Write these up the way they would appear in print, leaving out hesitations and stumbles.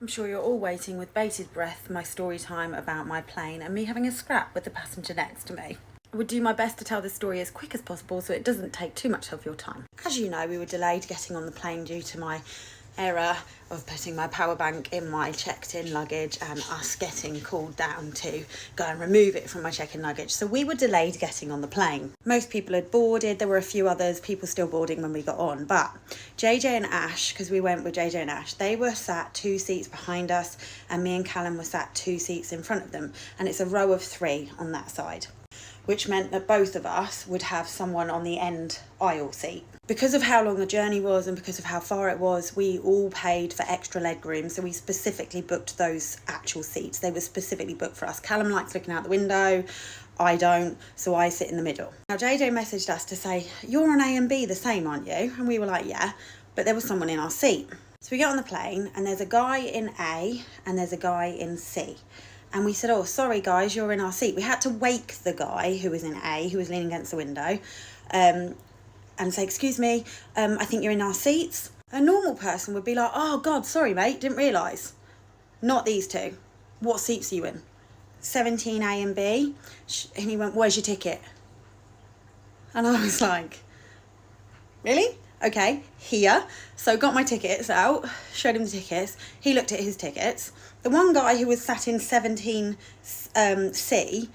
I'm sure you're all waiting with bated breath for my story time about my plane and me having a scrap with the passenger next to me. I would do my best to tell this story as quick as possible so it doesn't take too much of your time. As you know, we were delayed getting on the plane due to my error of putting my power bank in my checked-in luggage and us getting called down to go and remove it from my check-in luggage. So we were delayed getting on the plane. Most people had boarded. There were a few others, people still boarding when we got on. But JJ and Ash, because we went with JJ and Ash, they were sat 2 seats behind us and me and Callum were sat 2 seats in front of them. And it's a row of 3 on that side, which meant that both of us would have someone on the end aisle seat. Because of how long the journey was and because of how far it was, we all paid for extra leg room, so we specifically booked those actual seats. They were specifically booked for us. Callum likes looking out the window, I don't, so I sit in the middle. Now JJ messaged us to say, you're on A and B the same, aren't you? And we were like, yeah, but there was someone in our seat. So we get on the plane and there's a guy in A and there's a guy in C. And we said, oh, sorry guys, you're in our seat. We had to wake the guy who was in A, who was leaning against the window, and say, excuse me, I think you're in our seats. A normal person would be like, oh God, sorry mate, didn't realise. Not these two. What seats are you in? 17A and B. And he went, where's your ticket? And I was like, really? Okay, here. So got my tickets out, showed him the tickets. He looked at his tickets. The one guy who was sat in 17C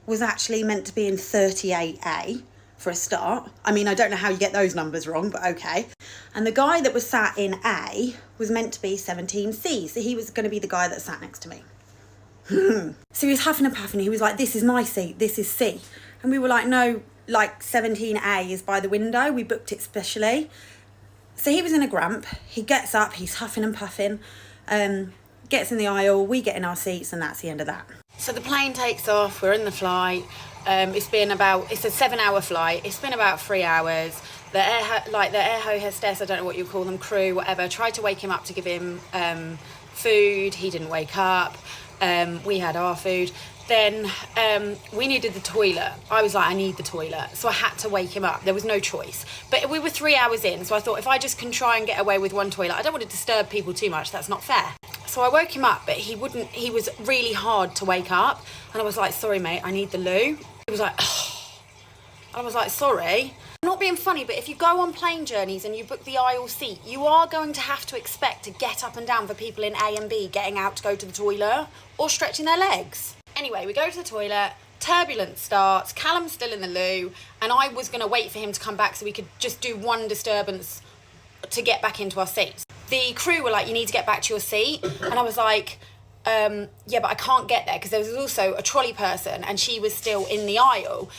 was actually meant to be in 38A for a start. I mean, I don't know how you get those numbers wrong, but okay. And the guy that was sat in A was meant to be 17C, so he was going to be the guy that sat next to me. So he was huffing and puffing. He was like, this is my seat, this is C. And we were like, no, like 17A is by the window. We booked it specially. So he was in a grump. He gets up, he's huffing and puffing, gets in the aisle, we get in our seats, and that's the end of that. So the plane takes off, we're in the flight. It's a 7-hour flight. It's been about 3 hours. The air hostess, I don't know what you call them, crew, whatever, tried to wake him up to give him food. He didn't wake up. We had our food. Then we needed the toilet. I was like, I need the toilet. So I had to wake him up. There was no choice. But we were 3 hours in, so I thought if I just can try and get away with one toilet, I don't want to disturb people too much. That's not fair. So I woke him up, but he was really hard to wake up. And I was like, sorry, mate, I need the loo. He was like, oh. I was like, sorry. I'm not being funny, but if you go on plane journeys and you book the aisle seat, you are going to have to expect to get up and down for people in A and B getting out to go to the toilet or stretching their legs. Anyway, we go to the toilet, turbulence starts, Callum's still in the loo, and I was going to wait for him to come back so we could just do one disturbance to get back into our seats. The crew were like, you need to get back to your seat. And I was like, yeah, but I can't get there because there was also a trolley person and she was still in the aisle.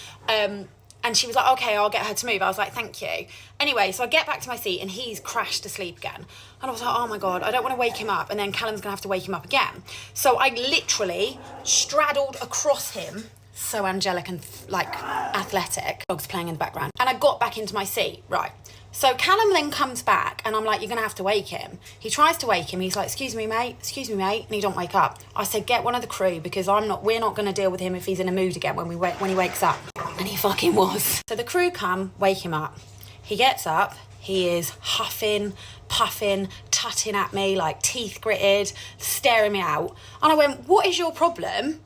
And she was like, okay, I'll get her to move. I was like, thank you. Anyway, so I get back to my seat and he's crashed asleep again. And I was like, oh my God, I don't want to wake him up. And then Callum's going to have to wake him up again. So I literally straddled across him, so angelic and like athletic. Dogs playing in the background. And I got back into my seat, right. So Callum then comes back and I'm like, you're going to have to wake him. He tries to wake him. He's like, excuse me, mate. And he don't wake up. I said, get one of the crew because we're not going to deal with him if he's in a mood again when he wakes up. And he fucking was. So the crew come, wake him up. He gets up. He is huffing, puffing, tutting at me, like teeth gritted, staring me out. And I went, what is your problem?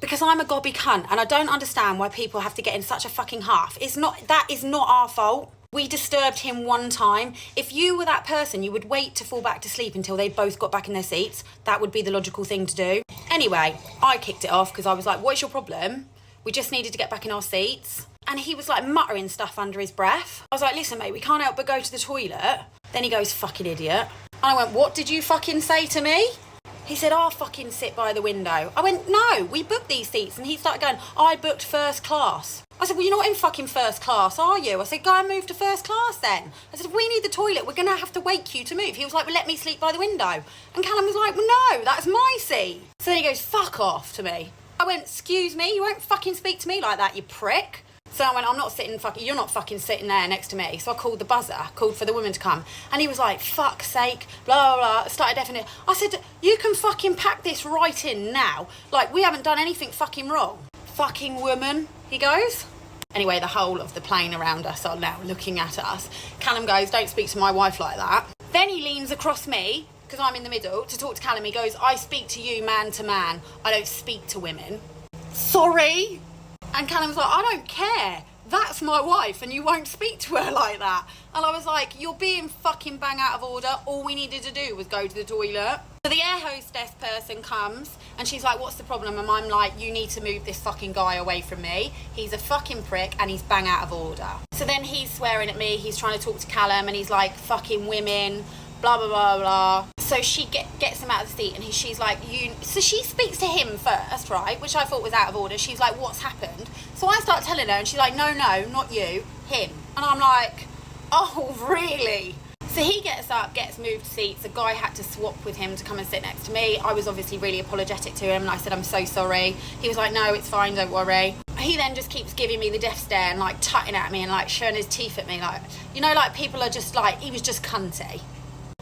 Because I'm a gobby cunt and I don't understand why people have to get in such a fucking huff. That is not our fault. We disturbed him one time. If you were that person, you would wait to fall back to sleep until they both got back in their seats. That would be the logical thing to do. Anyway, I kicked it off because I was like, what is your problem? We just needed to get back in our seats. And he was like muttering stuff under his breath. I was like, listen, mate, we can't help but go to the toilet. Then he goes, fucking idiot. And I went, what did you fucking say to me? He said, I'll fucking sit by the window. I went, no, we booked these seats. And he started going, I booked first class. I said, well, you're not in fucking first class, are you? I said, go and move to first class then. I said, if we need the toilet, we're going to have to wake you to move. He was like, well, let me sleep by the window. And Callum was like, well, no, that's my seat. So then he goes, fuck off to me. I went, excuse me, you won't fucking speak to me like that, you prick. So I went, you're not fucking sitting there next to me. So I called the buzzer, called for the woman to come. And he was like, fuck's sake, blah, blah, blah. Started deafening. I said, you can fucking pack this right in now. Like, we haven't done anything fucking wrong. Fucking woman, he goes. Anyway, the whole of the plane around us are now looking at us. Callum goes, don't speak to my wife like that. Then he leans across me because I'm in the middle, to talk to Callum. He goes, I speak to you man to man. I don't speak to women. Sorry? And Callum's like, I don't care. That's my wife and you won't speak to her like that. And I was like, you're being fucking bang out of order. All we needed to do was go to the toilet. So the air hostess person comes and she's like, what's the problem? And I'm like, you need to move this fucking guy away from me. He's a fucking prick and he's bang out of order. So then he's swearing at me. He's trying to talk to Callum and he's like, fucking women, blah, blah, blah, blah. So she gets him out of the seat and she's like, so she speaks to him first, right? Which I thought was out of order. She's like, what's happened? So I start telling her and she's like, no, not you, him. And I'm like, oh, really? So he gets up, gets moved seats. The guy had to swap with him to come and sit next to me. I was obviously really apologetic to him and I said, I'm so sorry. He was like, no, it's fine, don't worry. He then just keeps giving me the death stare and like tutting at me and like showing his teeth at me. Like, you know, like people are just like, he was just cunty.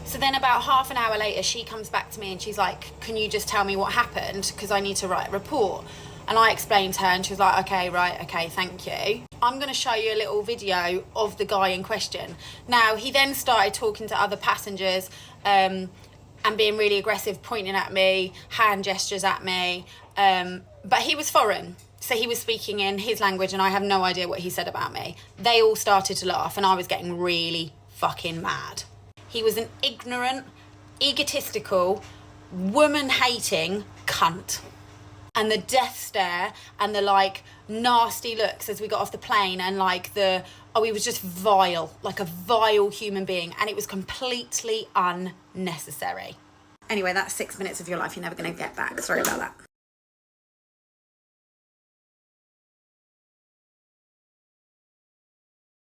So then about half an hour later, she comes back to me and she's like, can you just tell me what happened? Because I need to write a report. And I explained to her and she was like, okay, right, okay, thank you. I'm going to show you a little video of the guy in question. Now, he then started talking to other passengers and being really aggressive, pointing at me, hand gestures at me. But he was foreign. So he was speaking in his language and I have no idea what he said about me. They all started to laugh and I was getting really fucking mad. He was an ignorant, egotistical, woman-hating cunt. And the death stare and the like nasty looks as we got off the plane and like he was just vile, like a vile human being. And it was completely unnecessary. Anyway, that's 6 minutes of your life you're never going to get back. Sorry about that.